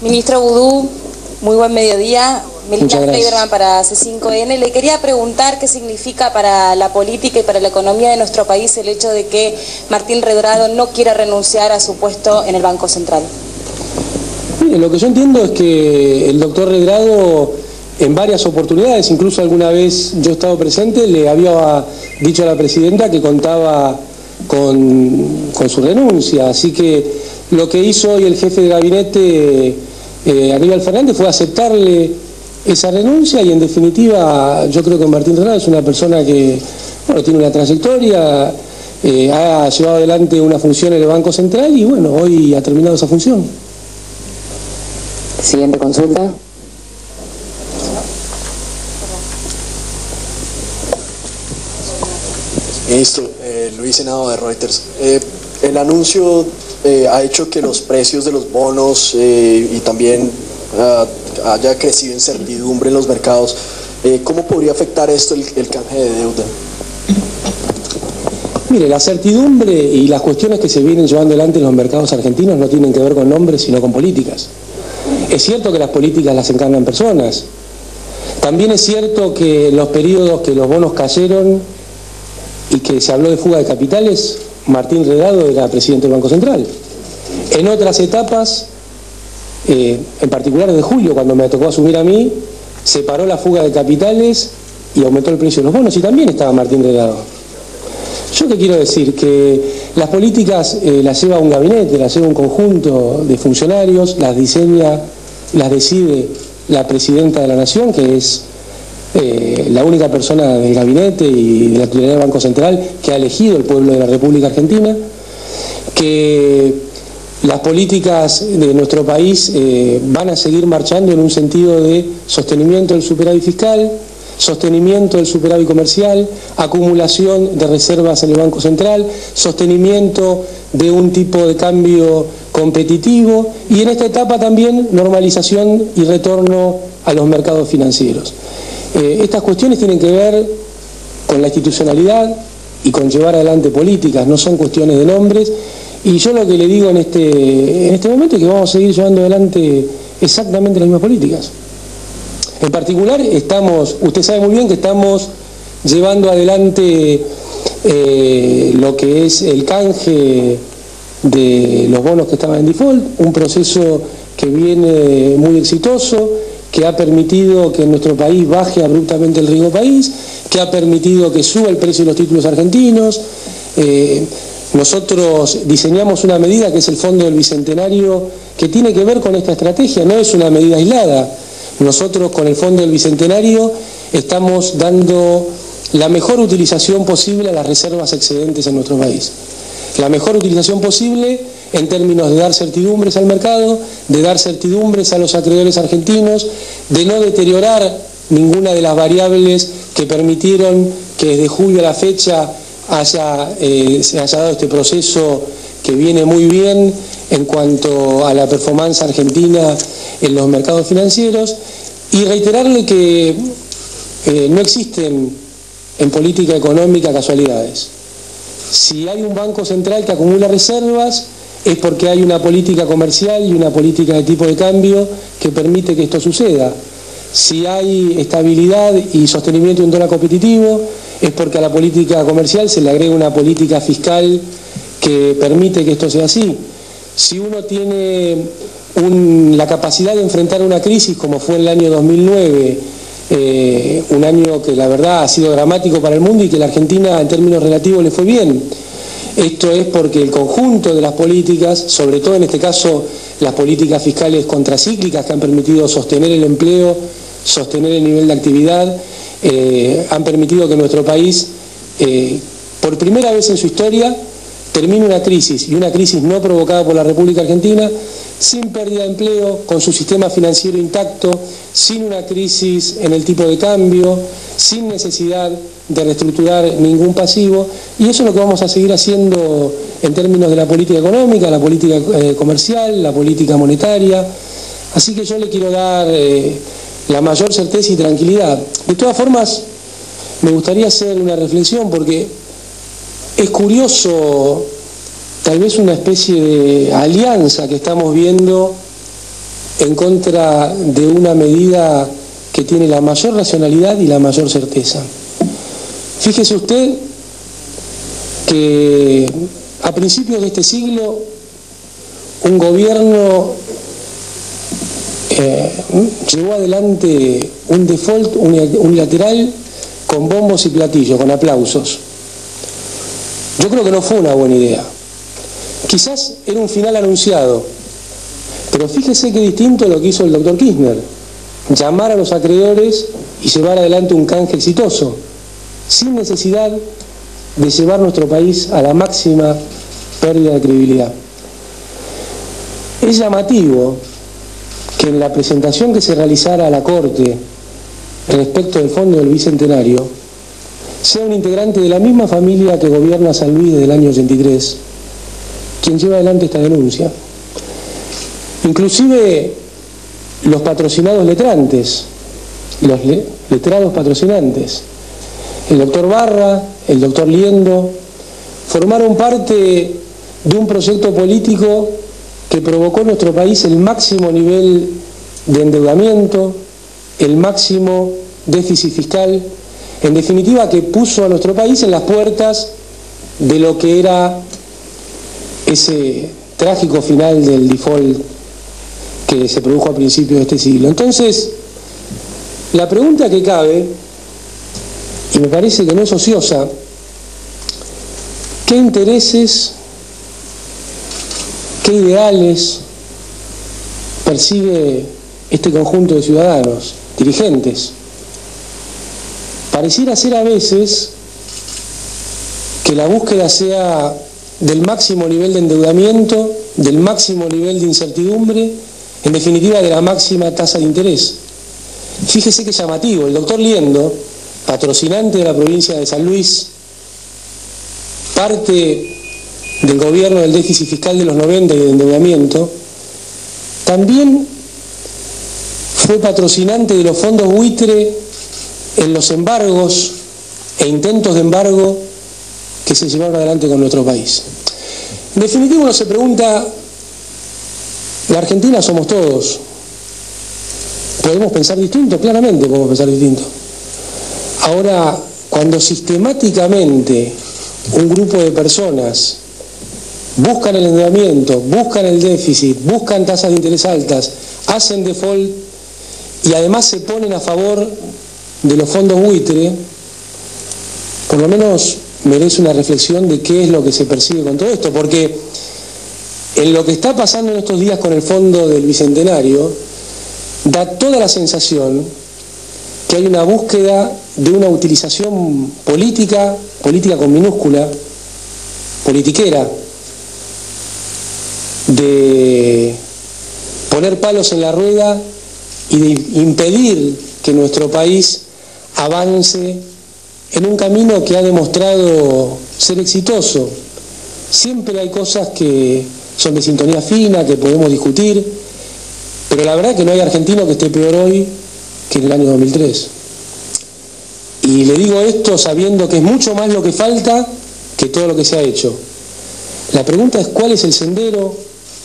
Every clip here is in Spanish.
Ministro Vudú, muy buen mediodía. Melina Fleiberman para C5N. Le quería preguntar qué significa para la política y para la economía de nuestro país el hecho de que Martín Redrado no quiera renunciar a su puesto en el Banco Central. Mire, lo que yo entiendo es que el doctor Redrado en varias oportunidades, incluso alguna vez yo he estado presente, le había dicho a la presidenta que contaba con su renuncia. Así que lo que hizo hoy el jefe de gabinete, Aníbal Fernández, fue aceptarle esa renuncia y en definitiva yo creo que Martín Redrado es una persona que tiene una trayectoria, ha llevado adelante una función en el Banco Central y bueno, hoy ha terminado esa función. Siguiente consulta. Ministro, Luis Henao de Reuters. El anuncio ha hecho que los precios de los bonos y también haya crecido incertidumbre en los mercados. ¿Cómo podría afectar esto el canje de deuda? Mire, la certidumbre y las cuestiones que se vienen llevando adelante en los mercados argentinos no tienen que ver con nombres, sino con políticas. Es cierto que las políticas las encarnan personas. También es cierto que en los periodos que los bonos cayeron y que se habló de fuga de capitales, Martín Redrado era presidente del Banco Central. En otras etapas, en particular de julio, cuando me tocó asumir a mí, se paró la fuga de capitales y aumentó el precio de los bonos y también estaba Martín Redrado. Yo qué quiero decir, que las políticas las lleva un gabinete, las lleva un conjunto de funcionarios, las diseña, las decide la presidenta de la Nación, que es la única persona del gabinete y de la titularidad del Banco Central que ha elegido el pueblo de la República Argentina, que las políticas de nuestro país van a seguir marchando en un sentido de sostenimiento del superávit fiscal, sostenimiento del superávit comercial, acumulación de reservas en el Banco Central, sostenimiento de un tipo de cambio competitivo y en esta etapa también normalización y retorno a los mercados financieros. Estas cuestiones tienen que ver con la institucionalidad y con llevar adelante políticas, no son cuestiones de nombres, y yo lo que le digo en este momento es que vamos a seguir llevando adelante exactamente las mismas políticas. En particular usted sabe muy bien que estamos llevando adelante lo que es el canje de los bonos que estaban en default, un proceso que viene muy exitoso, que ha permitido que en nuestro país baje abruptamente el riesgo país, que ha permitido que suba el precio de los títulos argentinos. Nosotros diseñamos una medida que es el Fondo del Bicentenario, que tiene que ver con esta estrategia, no es una medida aislada. Nosotros con el Fondo del Bicentenario estamos dando la mejor utilización posible a las reservas excedentes en nuestro país. La mejor utilización posible en términos de dar certidumbres al mercado, de dar certidumbres a los acreedores argentinos, de no deteriorar ninguna de las variables que permitieron que desde julio a la fecha se haya dado este proceso que viene muy bien en cuanto a la performance argentina en los mercados financieros, y reiterarle que no existen en política económica casualidades. Si hay un Banco Central que acumula reservas, es porque hay una política comercial y una política de tipo de cambio que permite que esto suceda. Si hay estabilidad y sostenimiento de un dólar competitivo, es porque a la política comercial se le agrega una política fiscal que permite que esto sea así. Si uno tiene la capacidad de enfrentar una crisis como fue en el año 2009, un año que la verdad ha sido dramático para el mundo y que la Argentina en términos relativos le fue bien. Esto es porque el conjunto de las políticas, sobre todo en este caso las políticas fiscales contracíclicas que han permitido sostener el empleo, sostener el nivel de actividad, han permitido que nuestro país, por primera vez en su historia, termine una crisis, y una crisis no provocada por la República Argentina, sin pérdida de empleo, con su sistema financiero intacto, sin una crisis en el tipo de cambio, sin necesidad de reestructurar ningún pasivo, y eso es lo que vamos a seguir haciendo en términos de la política económica, la política comercial, la política monetaria. Así que yo le quiero dar la mayor certeza y tranquilidad. De todas formas, me gustaría hacer una reflexión, porque es curioso tal vez una especie de alianza que estamos viendo en contra de una medida que tiene la mayor racionalidad y la mayor certeza. Fíjese usted que a principios de este siglo un gobierno llevó adelante un default unilateral con bombos y platillos, con aplausos. Yo creo que no fue una buena idea. Quizás era un final anunciado, pero fíjese qué distinto a lo que hizo el doctor Kirchner: llamar a los acreedores y llevar adelante un canje exitoso, sin necesidad de llevar nuestro país a la máxima pérdida de credibilidad. Es llamativo que en la presentación que se realizara a la Corte respecto del Fondo del Bicentenario sea un integrante de la misma familia que gobierna San Luis desde el año 83 quien lleva adelante esta denuncia. Inclusive los patrocinados letrantes, los letrados patrocinantes, el doctor Barra, el doctor Liendo, formaron parte de un proyecto político que provocó en nuestro país el máximo nivel de endeudamiento, el máximo déficit fiscal, en definitiva que puso a nuestro país en las puertas de lo que era ese trágico final del default que se produjo a principios de este siglo. Entonces, la pregunta que cabe, y me parece que no es ociosa, ¿qué intereses, qué ideales persigue este conjunto de ciudadanos, dirigentes? Pareciera ser a veces que la búsqueda sea del máximo nivel de endeudamiento, del máximo nivel de incertidumbre, en definitiva de la máxima tasa de interés. Fíjese qué llamativo, el doctor Liendo, patrocinante de la provincia de San Luis, parte del gobierno del déficit fiscal de los 90 y de endeudamiento, también fue patrocinante de los fondos buitre en los embargos e intentos de embargo que se llevaron adelante con nuestro país. En definitiva, uno se pregunta, la Argentina somos todos. ¿Podemos pensar distinto? Claramente podemos pensar distinto. Ahora, cuando sistemáticamente un grupo de personas buscan el endeudamiento, buscan el déficit, buscan tasas de interés altas, hacen default y además se ponen a favor de los fondos buitre, por lo menos merece una reflexión de qué es lo que se persigue con todo esto, porque en lo que está pasando en estos días con el Fondo del Bicentenario da toda la sensación que hay una búsqueda de una utilización política con minúscula, politiquera, de poner palos en la rueda y de impedir que nuestro país avance en un camino que ha demostrado ser exitoso. Siempre hay cosas que son de sintonía fina, que podemos discutir, pero la verdad es que no hay argentino que esté peor hoy que en el año 2003. Y le digo esto sabiendo que es mucho más lo que falta que todo lo que se ha hecho. La pregunta es cuál es el sendero,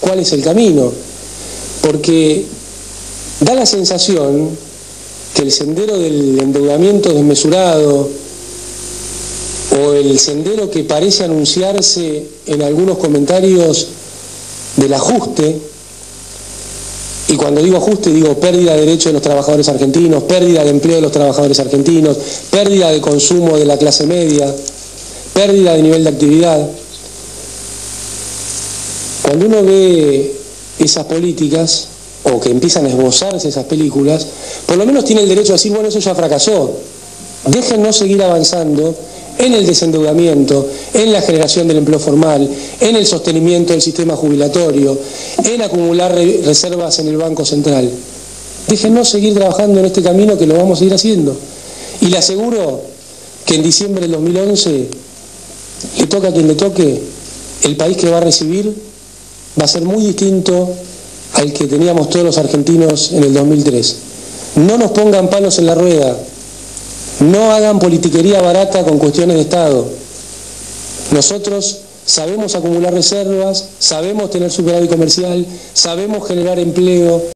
cuál es el camino, porque da la sensación que el sendero del endeudamiento desmesurado o el sendero que parece anunciarse en algunos comentarios del ajuste, y cuando digo ajuste digo pérdida de derechos de los trabajadores argentinos, pérdida de empleo de los trabajadores argentinos, pérdida de consumo de la clase media, pérdida de nivel de actividad. Cuando uno ve esas políticas, o que empiezan a esbozarse esas películas, por lo menos tiene el derecho a decir, bueno, eso ya fracasó. Déjennos seguir avanzando en el desendeudamiento, en la generación del empleo formal, en el sostenimiento del sistema jubilatorio, en acumular reservas en el Banco Central. Déjennos seguir trabajando en este camino, que lo vamos a seguir haciendo. Y le aseguro que en diciembre del 2011, le toca a quien le toque, el país que va a recibir va a ser muy distinto al que teníamos todos los argentinos en el 2003. No nos pongan palos en la rueda, no hagan politiquería barata con cuestiones de Estado. Nosotros sabemos acumular reservas, sabemos tener superávit comercial, sabemos generar empleo.